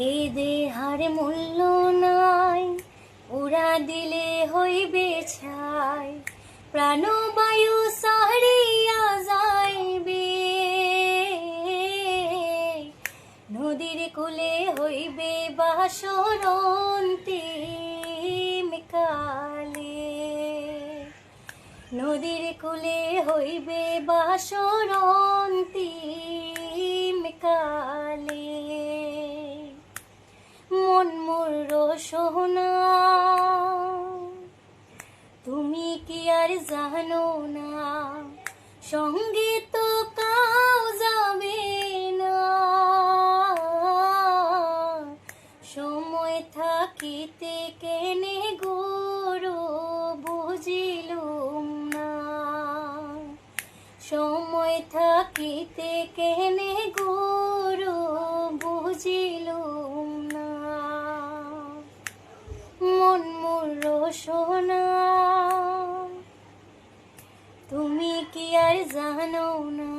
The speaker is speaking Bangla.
এই দেহার মূল্য নাই, উড়া দিলে হইবে ছাই, প্রাণবায়ু সারিয়া যাইবে। নদীর কূলে হইবে বাসর অন্তিম কালে, নদীর কূলে হইবে বাসর অন্তিম কালে। মন মোর সোনা, তুমি কি আর জানো না, সঙ্গে তো কাউ যাবে না। সময় থাকিতে কেনে গুরু বুঝিলুম না, সময় থাকিতে কেনে গুরু বুঝিলুম না। মন মোর সোনা, তুমি কি আর জানো না।